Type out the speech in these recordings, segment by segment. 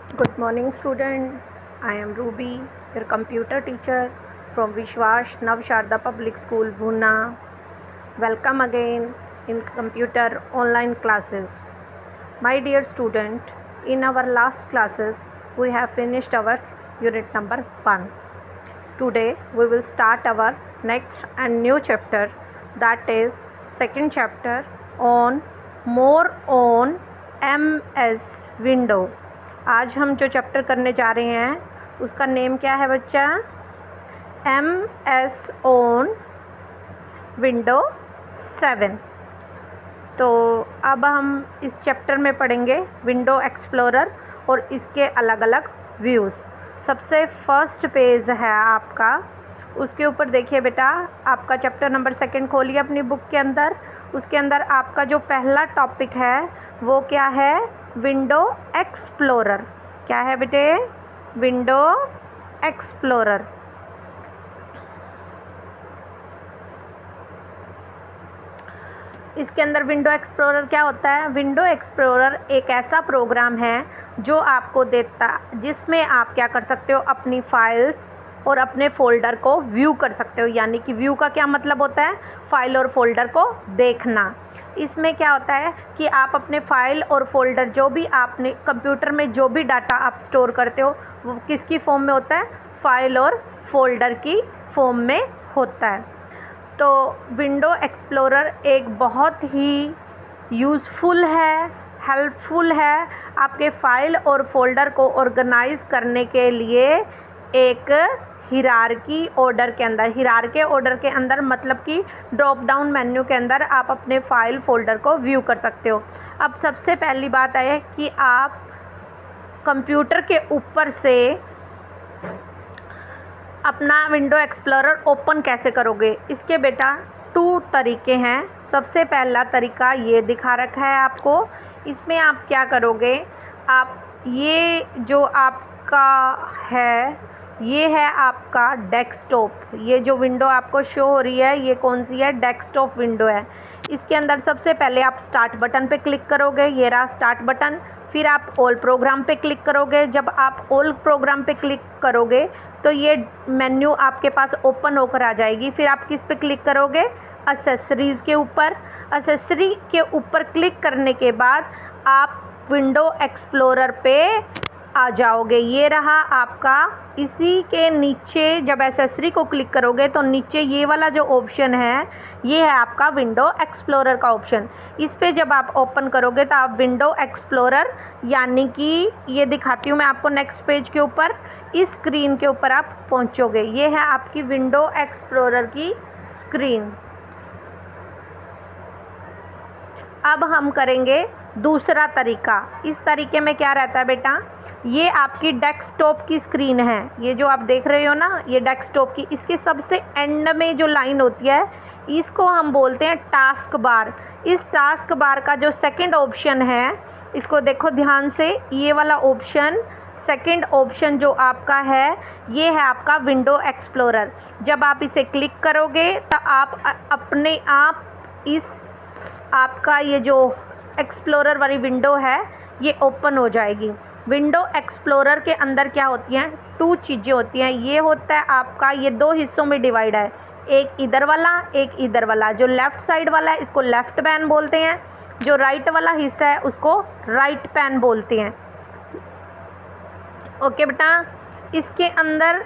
Good morning, student. I am Ruby, your computer teacher from Vishwas Navsharda Public School, Bhuna. Welcome again in computer online classes. My dear student, in our last classes, we have finished our unit number 1. Today, we will start our next and new chapter, that is second chapter on more on MS Window. आज हम जो chapter करने जा रहे हैं उसका name क्या है बच्चा? MS on window 7। तो अब हम इस चैप्टर में पढ़ेंगे विंडो एक्सप्लोरर और इसके अलग अलग व्यूज़। सबसे फर्स्ट पेज है आपका, उसके ऊपर देखिए बेटा, आपका चैप्टर नंबर 2 खोलिए अपनी बुक के अंदर। उसके अंदर आपका जो पहला टॉपिक है वो क्या है? Window explorer. क्या है बेटे? Window explorer. इसके अंदर विंडो एक्सप्लोरर क्या होता है? विंडो एक्सप्लोरर एक ऐसा प्रोग्राम है जो आपको देता, जिसमें आप क्या कर सकते हो? अपनी फाइल्स और अपने फ़ोल्डर को व्यू कर सकते हो। यानी कि व्यू का क्या मतलब होता है? फाइल और फोल्डर को देखना। इसमें क्या होता है कि आप अपने फाइल और फोल्डर, जो भी आपने कंप्यूटर में जो भी डाटा आप स्टोर करते हो वो किसकी फॉर्म में होता है? फाइल और फोल्डर की फॉर्म में होता है। तो विंडो एक्सप्लोरर एक बहुत ही यूज़फुल है, हेल्पफुल है आपके फाइल और फोल्डर को ऑर्गेनाइज़ करने के लिए। एक हिरार्की ऑर्डर के अंदर, हिरार्की ऑर्डर के अंदर मतलब कि ड्रॉप डाउन मेन्यू के अंदर आप अपने फाइल फोल्डर को व्यू कर सकते हो। अब सबसे पहली बात है कि आप कंप्यूटर के ऊपर से अपना विंडो एक्सप्लोरर ओपन कैसे करोगे? इसके बेटा 2 तरीके हैं। सबसे पहला तरीका ये दिखा रखा है आपको। इसमें आप क्या करोगे? आप ये जो आपका है, ये है आपका डेस्कटॉप। ये जो विंडो आपको शो हो रही है ये कौन सी है? डेस्कटॉप विंडो है। इसके अंदर सबसे पहले आप स्टार्ट बटन पे क्लिक करोगे, ये रहा स्टार्ट बटन। फिर आप ऑल प्रोग्राम पे क्लिक करोगे। जब आप ऑल प्रोग्राम पे क्लिक करोगे तो ये मेन्यू आपके पास ओपन होकर आ जाएगी। फिर आप किस पे क्लिक करोगे? एसेसरीज़ के ऊपर। एसेसरी के ऊपर क्लिक करने के बाद आप विंडो एक्सप्लोरर पे आ जाओगे। ये रहा आपका। इसी के नीचे जब एसेसरी को क्लिक करोगे तो नीचे ये वाला जो ऑप्शन है ये है आपका विंडो एक्सप्लोरर का ऑप्शन। इस पे जब आप ओपन करोगे तो आप विंडो एक्सप्लोरर, यानी कि ये दिखाती हूँ मैं आपको नेक्स्ट पेज के ऊपर, इस स्क्रीन के ऊपर आप पहुँचोगे। ये है आपकी विंडो एक्सप्लोरर की स्क्रीन। अब हम करेंगे दूसरा तरीका। इस तरीके में क्या रहता है बेटा? ये आपकी डेस्कटॉप की स्क्रीन है। ये जो आप देख रहे हो ना, ये डेस्कटॉप की, इसके सबसे एंड में जो लाइन होती है इसको हम बोलते हैं टास्क बार। इस टास्क बार का जो सेकंड ऑप्शन है, इसको देखो ध्यान से, ये वाला ऑप्शन, सेकंड ऑप्शन जो आपका है ये है आपका विंडो एक्सप्लोरर। जब आप इसे क्लिक करोगे तो आप अपने आप इस आपका ये जो एक्सप्लोरर वाली विंडो है ये ओपन हो जाएगी। विंडो एक्सप्लोरर के अंदर क्या होती हैं? 2 चीज़ें होती हैं। ये होता है आपका, ये 2 हिस्सों में डिवाइड है, एक इधर वाला, एक इधर वाला। जो लेफ़्ट साइड वाला है इसको लेफ़्ट पैन बोलते हैं, जो राइट वाला हिस्सा है उसको राइट पैन बोलते हैं। ओके बेटा, इसके अंदर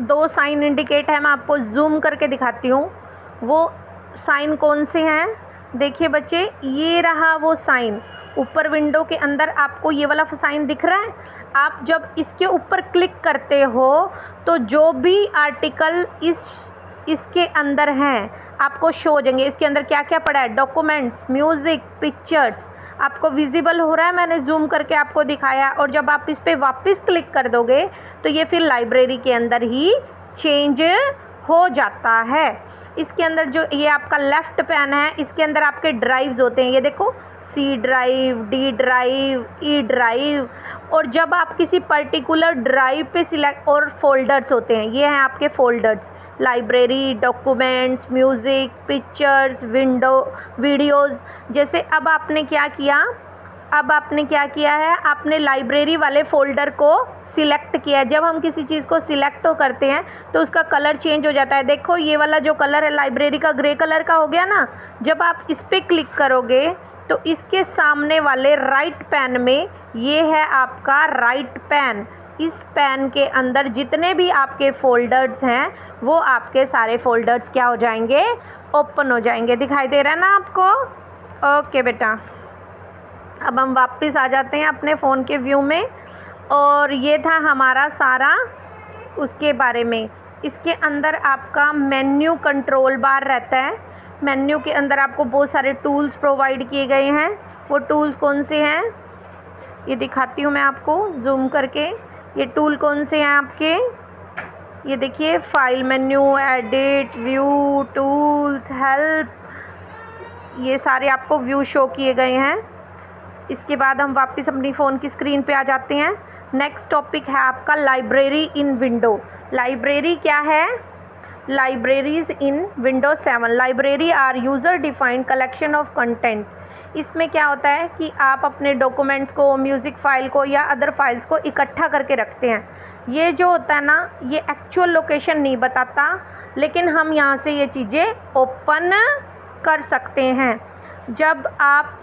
2 साइन इंडिकेट है, मैं आपको जूम करके दिखाती हूँ। वो साइन कौन से हैं? देखिए बच्चे, ये रहा वो साइन। ऊपर विंडो के अंदर आपको ये वाला साइन दिख रहा है। आप जब इसके ऊपर क्लिक करते हो तो जो भी आर्टिकल इसके अंदर हैं आपको शो हो जाएंगे। इसके अंदर क्या क्या पड़ा है? डॉक्यूमेंट्स, म्यूज़िक, पिक्चर्स आपको विजिबल हो रहा है, मैंने जूम करके आपको दिखाया। और जब आप इस पर वापस क्लिक कर दोगे तो ये फिर लाइब्रेरी के अंदर ही चेंज हो जाता है। इसके अंदर जो ये आपका लेफ़्ट पैन है, इसके अंदर आपके ड्राइव्स होते हैं। ये देखो, C drive, D drive, E drive. और जब आप किसी पर्टिकुलर ड्राइव पे सिलेक्ट, और फोल्डर्स होते हैं, ये हैं आपके folders, library, documents, music, pictures, videos. जैसे अब आपने क्या किया, अब आपने क्या किया है, आपने लाइब्रेरी वाले फ़ोल्डर को सिलेक्ट किया है। जब हम किसी चीज़ को सिलेक्ट करते हैं तो उसका कलर चेंज हो जाता है। देखो ये वाला जो कलर है लाइब्रेरी का, ग्रे कलर का हो गया ना। जब आप इस पर क्लिक करोगे तो इसके सामने वाले राइट पैन में ये है आपका राइट पैन। इस पैन के अंदर जितने भी आपके फ़ोल्डर्स हैं वो आपके सारे फ़ोल्डर्स क्या हो जाएंगे, ओपन हो जाएंगे। दिखाई दे रहा है ना आपको? ओके बेटा, अब हम वापस आ जाते हैं अपने फ़ोन के व्यू में। और ये था हमारा सारा उसके बारे में। इसके अंदर आपका मेन्यू कंट्रोल बार रहता है। मेन्यू के अंदर आपको बहुत सारे टूल्स प्रोवाइड किए गए हैं। वो टूल्स कौन से हैं ये दिखाती हूँ मैं आपको जूम करके। ये टूल कौन से हैं आपके, ये देखिए, file menu, edit, view, tools, help, ये सारे आपको व्यू शो किए गए हैं। इसके बाद हम वापस अपनी फ़ोन की स्क्रीन पे आ जाते हैं। नेक्स्ट टॉपिक है आपका लाइब्रेरी इन विंडो। लाइब्रेरी क्या है? Libraries in window 7। Library are user defined collection of content. इसमें क्या होता है कि आप अपने डॉक्यूमेंट्स को, म्यूज़िक फ़ाइल को या अदर फाइल्स को इकट्ठा करके रखते हैं। ये जो होता है ना, ये एक्चुअल लोकेशन नहीं बताता, लेकिन हम यहाँ से ये चीज़ें ओपन कर सकते हैं। जब आप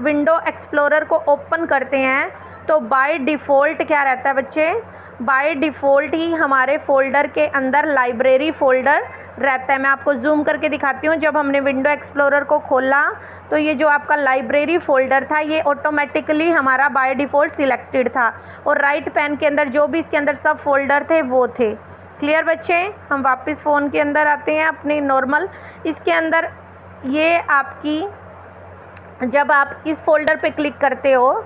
विंडो एक्सप्लोरर को ओपन करते हैं तो बाय डिफ़ॉल्ट क्या रहता है बच्चे, बाय डिफ़ॉल्ट ही हमारे फ़ोल्डर के अंदर लाइब्रेरी फ़ोल्डर रहता है। मैं आपको जूम करके दिखाती हूँ। जब हमने विंडो एक्सप्लोरर को खोला तो ये जो आपका लाइब्रेरी फ़ोल्डर था ये ऑटोमेटिकली हमारा बाय डिफ़ॉल्ट सिलेक्टेड था, और राइट पैन के अंदर जो भी इसके अंदर सब फ़ोल्डर थे वो थे। क्लियर बच्चे? हम वापस फ़ोन के अंदर आते हैं अपने नॉर्मल। इसके अंदर ये आपकी, जब आप इस फ़ोल्डर पे क्लिक करते हो,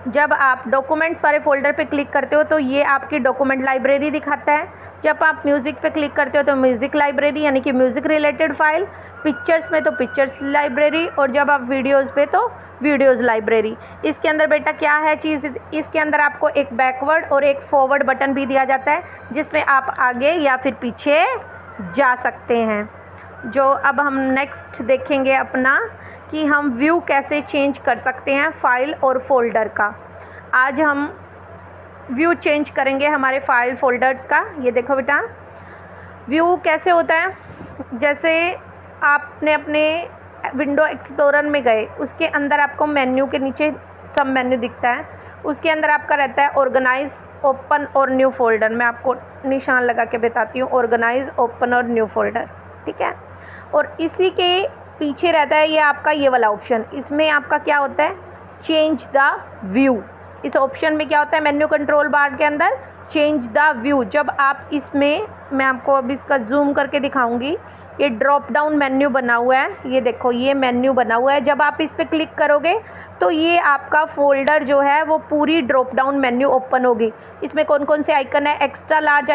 जब आप डॉक्यूमेंट्स वाले फ़ोल्डर पे क्लिक करते हो तो ये आपकी डॉक्यूमेंट लाइब्रेरी दिखाता है। जब आप म्यूज़िक पे क्लिक करते हो तो म्यूज़िक लाइब्रेरी यानी कि म्यूज़िक रिलेटेड फ़ाइल, पिक्चर्स में तो पिक्चर्स लाइब्रेरी, और जब आप वीडियोज़ पे तो वीडियोज़ लाइब्रेरी। इसके अंदर बेटा क्या है चीज़, इसके अंदर आपको एक बैकवर्ड और एक फॉरवर्ड बटन भी दिया जाता है जिसमें आप आगे या फिर पीछे जा सकते हैं। जो अब हम नेक्स्ट देखेंगे अपना कि हम व्यू कैसे चेंज कर सकते हैं फ़ाइल और फ़ोल्डर का। आज हम व्यू चेंज करेंगे हमारे फ़ाइल फ़ोल्डर्स का। ये देखो बेटा, व्यू कैसे होता है। जैसे आपने अपने विंडो एक्सप्लोरर में गए, उसके अंदर आपको मेन्यू के नीचे सब मेन्यू दिखता है। उसके अंदर आपका रहता है ऑर्गेनाइज, ओपन और न्यू फ़ोल्डर। मैं आपको निशान लगा के बताती हूँ, ऑर्गेनाइज, ओपन और न्यू फ़ोल्डर, ठीक है। और इसी के पीछे रहता है ये आपका ये वाला ऑप्शन। इसमें आपका क्या होता है, चेंज द व्यू। इस ऑप्शन में क्या होता है, मेन्यू कंट्रोल बार के अंदर चेंज द व्यू। जब आप इसमें, मैं आपको अब इसका जूम करके दिखाऊंगी, ये ड्रॉप डाउन मेन्यू बना हुआ है। ये देखो, ये मेन्यू बना हुआ है। जब आप इस पर क्लिक करोगे तो ये आपका फ़ोल्डर जो है वो पूरी ड्रॉप डाउन मेन्यू ओपन होगी। इसमें कौन कौन से आइकन है, extra large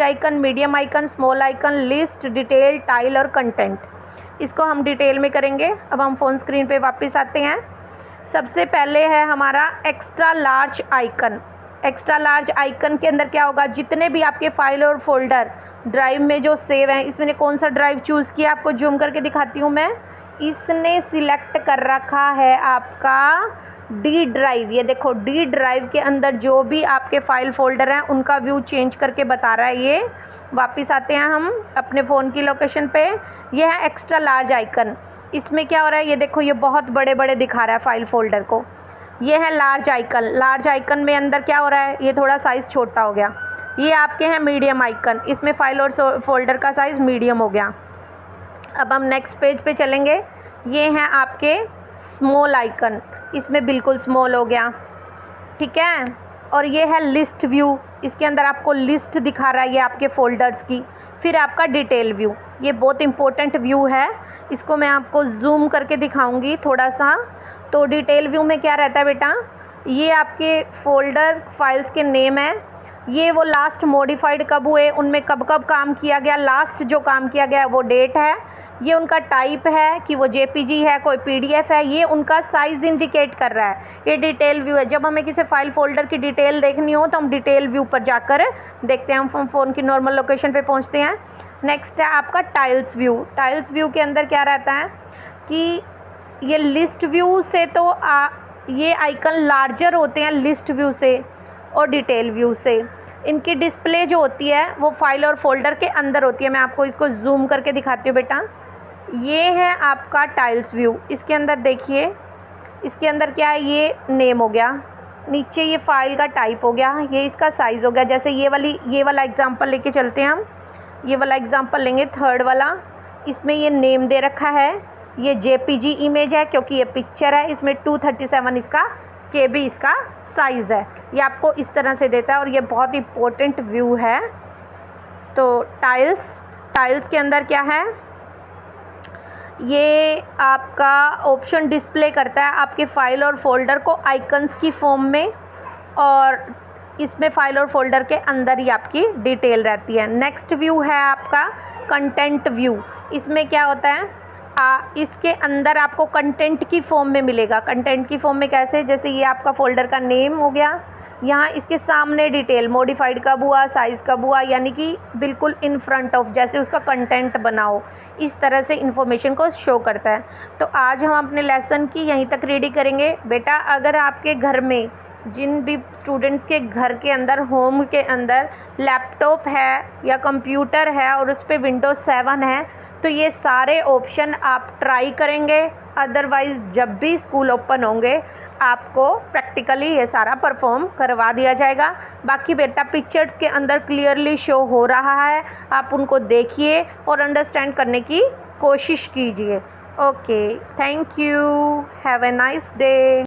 icon, medium icon, small icon, list, detail, tile और कंटेंट। इसको हम डिटेल में करेंगे। अब हम फ़ोन स्क्रीन पे वापस आते हैं। सबसे पहले है हमारा extra large icon. Extra large icon के अंदर क्या होगा, जितने भी आपके फाइल और फोल्डर ड्राइव में जो सेव हैं, इसमें कौन सा ड्राइव चूज़ किया आपको जूम करके दिखाती हूँ मैं। इसने सिलेक्ट कर रखा है आपका डी ड्राइव। ये देखो, डी ड्राइव के अंदर जो भी आपके फाइल फोल्डर हैं उनका व्यू चेंज करके बता रहा है ये। वापस आते हैं हम अपने फ़ोन की लोकेशन पे। ये है एक्स्ट्रा लार्ज आइकन। इसमें क्या हो रहा है, ये देखो, ये बहुत बड़े बड़े दिखा रहा है फाइल फोल्डर को। ये है लार्ज आइकन। लार्ज आइकन में अंदर क्या हो रहा है, ये थोड़ा साइज़ छोटा हो गया। ये आपके हैं मीडियम आइकन। इसमें फाइल और फोल्डर का साइज़ मीडियम हो गया। अब हम नेक्स्ट पेज पे चलेंगे। ये हैं आपके स्मॉल आइकन। इसमें बिल्कुल स्मॉल हो गया, ठीक है। और ये है लिस्ट व्यू। इसके अंदर आपको लिस्ट दिखा रहा है ये आपके फ़ोल्डर्स की। फिर आपका डिटेल व्यू, ये बहुत इंपॉर्टेंट व्यू है। इसको मैं आपको जूम करके दिखाऊंगी थोड़ा सा। तो डिटेल व्यू में क्या रहता है बेटा, ये आपके फ़ोल्डर फाइल्स के नेम है। ये वो लास्ट मॉडिफाइड कब हुए, उनमें कब कब काम किया गया, लास्ट जो काम किया गया वो डेट है। ये उनका टाइप है कि वो जेपीजी है, कोई पीडीएफ है। ये उनका साइज़ इंडिकेट कर रहा है। ये डिटेल व्यू है। जब हमें किसी फाइल फोल्डर की डिटेल देखनी हो तो हम डिटेल व्यू पर जाकर देखते हैं। हम फ़ोन की नॉर्मल लोकेशन पे पहुंचते हैं। नेक्स्ट है आपका टाइल्स व्यू। टाइल्स व्यू के अंदर क्या रहता है कि ये लिस्ट व्यू से तो ये आइकन लार्जर होते हैं लिस्ट व्यू से और डिटेल व्यू से। इनकी डिस्प्ले जो होती है वो फाइल और फोल्डर के अंदर होती है। मैं आपको इसको जूम करके दिखाती हूँ बेटा। ये है आपका टाइल्स व्यू। इसके अंदर देखिए, इसके अंदर क्या है, ये नेम हो गया, नीचे ये फाइल का टाइप हो गया, ये इसका साइज़ हो गया। जैसे ये वाला एग्जांपल लेके चलते हैं हम। ये वाला एग्जांपल लेंगे, थर्ड वाला। इसमें ये नेम दे रखा है, ये जेपीजी इमेज है क्योंकि ये पिक्चर है। इसमें 237 इसका KB इसका साइज़ है। ये आपको इस तरह से देता है और ये बहुत इंपॉर्टेंट व्यू है। तो टाइल्स के अंदर क्या है, ये आपका ऑप्शन डिस्प्ले करता है आपके फाइल और फोल्डर को आइकन्स की फॉर्म में, और इसमें फाइल और फोल्डर के अंदर ही आपकी डिटेल रहती है। नेक्स्ट व्यू है आपका कंटेंट व्यू। इसमें क्या होता है, इसके अंदर आपको कंटेंट की फॉर्म में मिलेगा। कंटेंट की फॉर्म में कैसे, जैसे ये आपका फोल्डर का नेम हो गया, यहाँ इसके सामने डिटेल मॉडिफाइड कब हुआ, साइज़ कब हुआ, यानी कि बिल्कुल इन फ्रंट ऑफ, जैसे उसका कंटेंट बनाओ, इस तरह से इन्फॉर्मेशन को शो करता है। तो आज हम अपने लेसन की यहीं तक रेडी करेंगे बेटा। अगर आपके घर में जिन भी स्टूडेंट्स के घर के अंदर, होम के अंदर लैपटॉप है या कंप्यूटर है और उस पर विंडोज़ 7 है, तो ये सारे ऑप्शन आप ट्राई करेंगे। अदरवाइज़ जब भी स्कूल ओपन होंगे आपको प्रैक्टिकली ये सारा परफॉर्म करवा दिया जाएगा। बाकी बेटा पिक्चर्स के अंदर क्लियरली शो हो रहा है, आप उनको देखिए और अंडरस्टैंड करने की कोशिश कीजिए। Okay, thank you, have a nice day.